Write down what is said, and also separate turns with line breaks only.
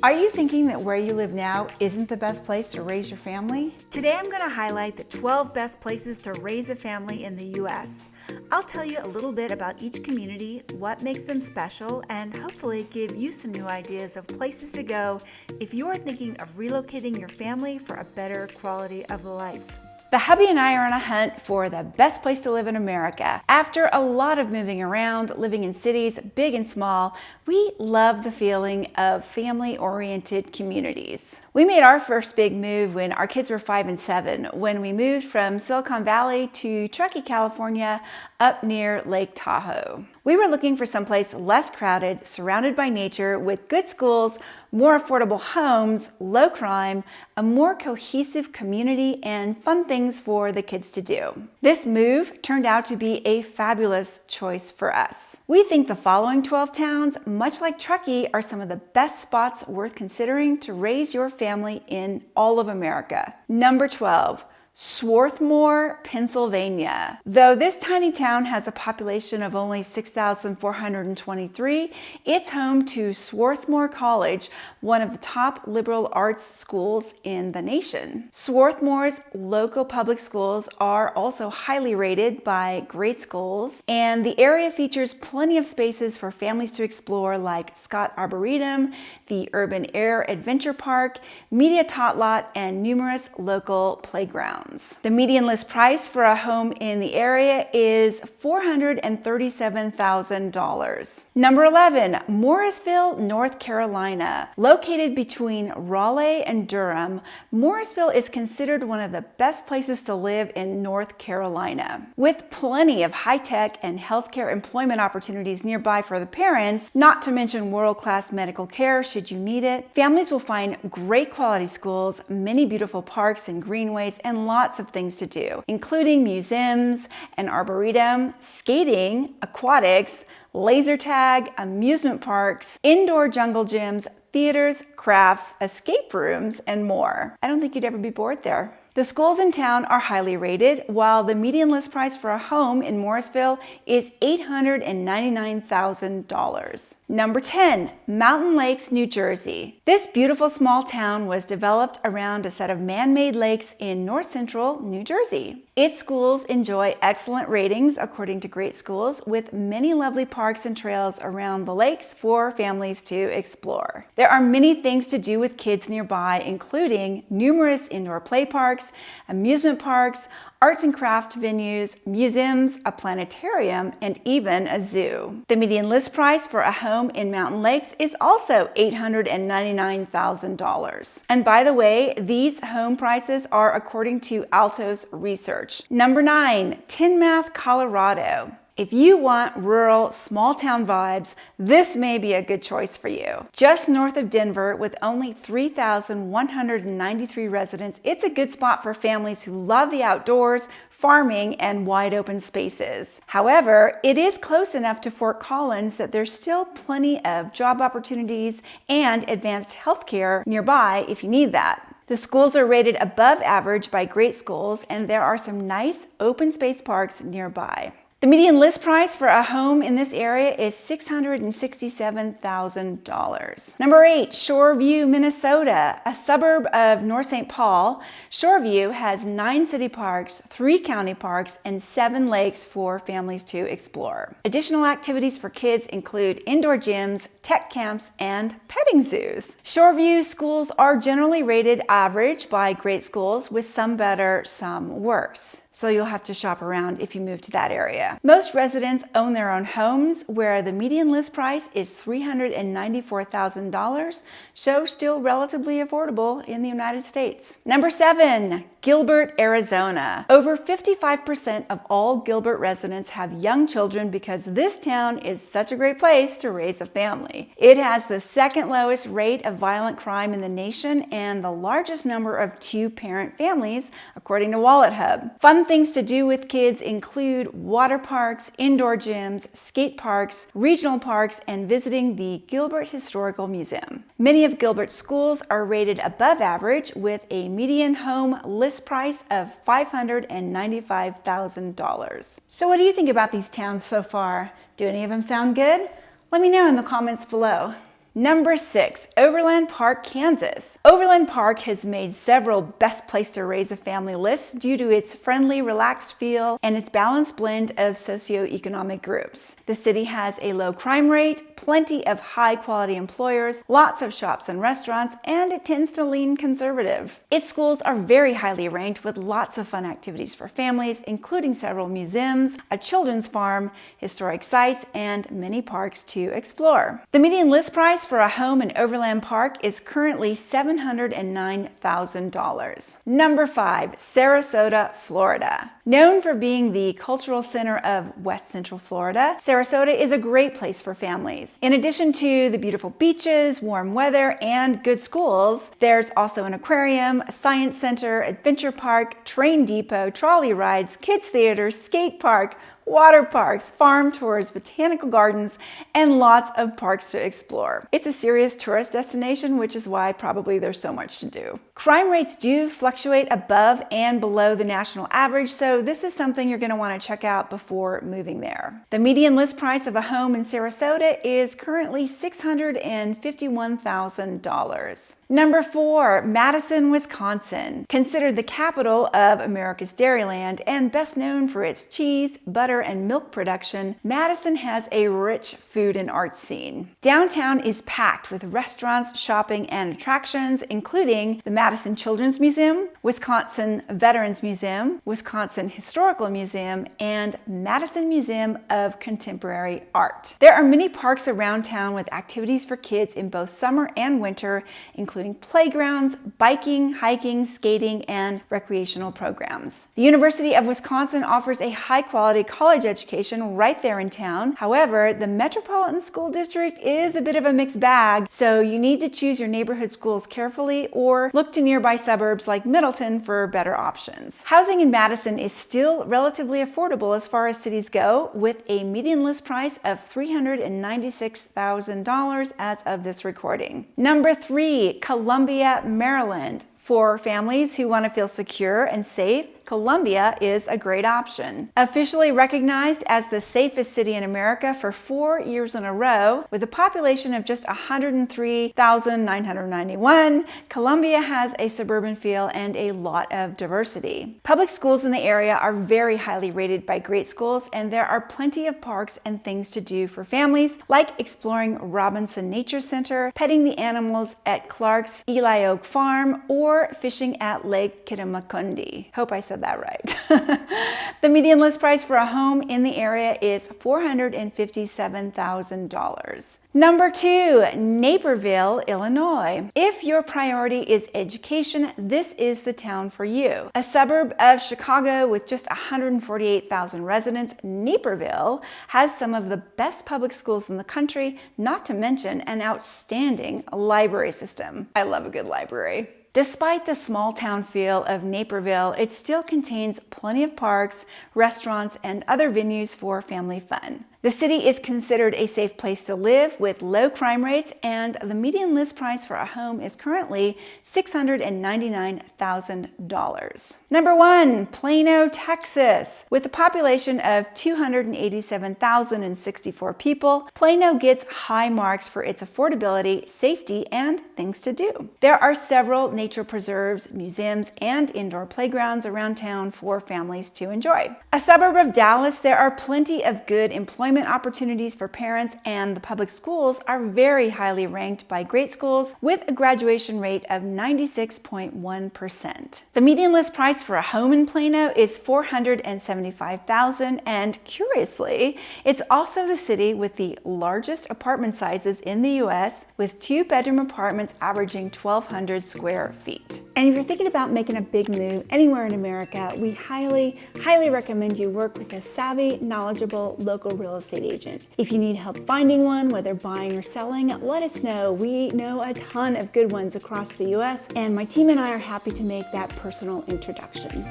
Are you thinking that where you live now isn't the best place to raise your family?
Today I'm going to highlight the 12 best places to raise a family in the U.S. I'll tell you a little bit about each community, what makes them special, and hopefully give you some new ideas of places to go if you are thinking of relocating your family for a better quality of life.
The hubby and I are on a hunt for the best place to live in America. After a lot of moving around, living in cities, big and small, we love the feeling of family-oriented communities. We made our first big move when our kids were 5 and 7, when we moved from Silicon Valley to Truckee, California, up near Lake Tahoe. We were looking for someplace less crowded, surrounded by nature, with good schools, more affordable homes, low crime, a more cohesive community, and fun things for the kids to do. This move turned out to be a fabulous choice for us. We think the following 12 towns, much like Truckee, are some of the best spots worth considering to raise your family in all of America. Number 12. Swarthmore, Pennsylvania. Though this tiny town has a population of only 6,423, it's home to Swarthmore College, one of the top liberal arts schools in the nation. Swarthmore's local public schools are also highly rated by great schools, and the area features plenty of spaces for families to explore, like Scott Arboretum, the Urban Air Adventure Park, Media Tot Lot, and numerous local playgrounds. The median list price for a home in the area is $437,000. Number 11, Morrisville, North Carolina. Located between Raleigh and Durham, Morrisville is considered one of the best places to live in North Carolina. With plenty of high-tech and healthcare employment opportunities nearby for the parents, not to mention world-class medical care should you need it, families will find great quality schools, many beautiful parks and greenways, and lots of things to do, including museums, an arboretum, skating, aquatics, laser tag, amusement parks, indoor jungle gyms, theaters, crafts, escape rooms, and more. I don't think you'd ever be bored there. The schools in town are highly rated, while the median list price for a home in Morrisville is $899,000. Number 10, Mountain Lakes, New Jersey. This beautiful small town was developed around a set of man-made lakes in north-central New Jersey. Its schools enjoy excellent ratings according to Great Schools, with many lovely parks and trails around the lakes for families to explore. There are many things to do with kids nearby, including numerous indoor play parks, amusement parks, arts and craft venues, museums, a planetarium, and even a zoo. The median list price for a home in Mountain Lakes is also $899,000. And by the way, these home prices are according to Altos research. Number 9, Timnath, Colorado. If you want rural, small-town vibes, this may be a good choice for you. Just north of Denver, with only 3,193 residents, it's a good spot for families who love the outdoors, farming, and wide-open spaces. However, it is close enough to Fort Collins that there's still plenty of job opportunities and advanced healthcare nearby if you need that. The schools are rated above average by Great Schools, and there are some nice open space parks nearby. The median list price for a home in this area is $667,000. Number 8, Shoreview, Minnesota, a suburb of North St. Paul. Shoreview has 9 city parks, 3 county parks, and 7 lakes for families to explore. Additional activities for kids include indoor gyms, tech camps, and petting zoos. Shoreview schools are generally rated average by Great Schools, with some better, some worse. So you'll have to shop around if you move to that area. Most residents own their own homes, where the median list price is $394,000, so still relatively affordable in the United States. Number 7, Gilbert, Arizona. Over 55% of all Gilbert residents have young children because this town is such a great place to raise a family. It has the second lowest rate of violent crime in the nation and the largest number of 2-parent families, according to Wallet Hub. Fun things to do with kids include water parks, indoor gyms, skate parks, regional parks, and visiting the Gilbert Historical Museum. Many of Gilbert's schools are rated above average, with a median home list price of $595,000. So what do you think about these towns so far? Do any of them sound good? Let me know in the comments below. Number 6, Overland Park, Kansas. Overland Park has made several best place to raise a family lists due to its friendly, relaxed feel and its balanced blend of socioeconomic groups. The city has a low crime rate, plenty of high-quality employers, lots of shops and restaurants, and it tends to lean conservative. Its schools are very highly ranked with lots of fun activities for families, including several museums, a children's farm, historic sites, and many parks to explore. The median list price for a home in Overland Park is currently $709,000. Number 5, Sarasota, Florida. Known for being the cultural center of West Central Florida, Sarasota is a great place for families. In addition to the beautiful beaches, warm weather, and good schools, there's also an aquarium, a science center, adventure park, train depot, trolley rides, kids theater, skate park, water parks, farm tours, botanical gardens, and lots of parks to explore. It's a serious tourist destination, which is why probably there's so much to do. Crime rates do fluctuate above and below the national average, so this is something you're going to want to check out before moving there. The median list price of a home in Sarasota is currently $651,000. Number 4, Madison, Wisconsin. Considered the capital of America's Dairyland and best known for its cheese, butter, and milk production, Madison has a rich food and art scene. Downtown is packed with restaurants, shopping, and attractions, including the Madison Children's Museum, Wisconsin Veterans Museum, Wisconsin Historical Museum, and Madison Museum of Contemporary Art. There are many parks around town with activities for kids in both summer and winter, including playgrounds, biking, hiking, skating, and recreational programs. The University of Wisconsin offers a high-quality college education right there in town. However, the Metropolitan School District is a bit of a mixed bag, so you need to choose your neighborhood schools carefully or look to nearby suburbs like Middleton for better options. Housing in Madison is still relatively affordable as far as cities go, with a median list price of $396,000 as of this recording. Number 3, Columbia, Maryland. For families who want to feel secure and safe, Columbia is a great option. Officially recognized as the safest city in America for 4 years in a row, with a population of just 103,991, Columbia has a suburban feel and a lot of diversity. Public schools in the area are very highly rated by great schools, and there are plenty of parks and things to do for families, like exploring Robinson Nature Center, petting the animals at Clark's Eli Oak Farm, or fishing at Lake Kittamakundi. Hope I said that right. The median list price for a home in the area is $457,000. Number 2, Naperville, Illinois. If your priority is education, this is the town for you. A suburb of Chicago with just 148,000 residents, Naperville has some of the best public schools in the country, not to mention an outstanding library system. I love a good library. Despite the small town feel of Naperville, it still contains plenty of parks, restaurants, and other venues for family fun. The city is considered a safe place to live with low crime rates, and the median list price for a home is currently $699,000. Number 1, Plano, Texas. With a population of 287,064 people, Plano gets high marks for its affordability, safety, and things to do. There are several nature preserves, museums, and indoor playgrounds around town for families to enjoy. A suburb of Dallas, there are plenty of good employment opportunities for parents, and the public schools are very highly ranked by great schools with a graduation rate of 96.1%. The median list price for a home in Plano is $475,000, and curiously, it's also the city with the largest apartment sizes in the US, with 2-bedroom apartments averaging 1,200 square feet. And if you're thinking about making a big move anywhere in America, we highly recommend you work with a savvy, knowledgeable local real estate agent. If you need help finding one, whether buying or selling, let us know. We know a ton of good ones across the US, and my team and I are happy to make that personal introduction.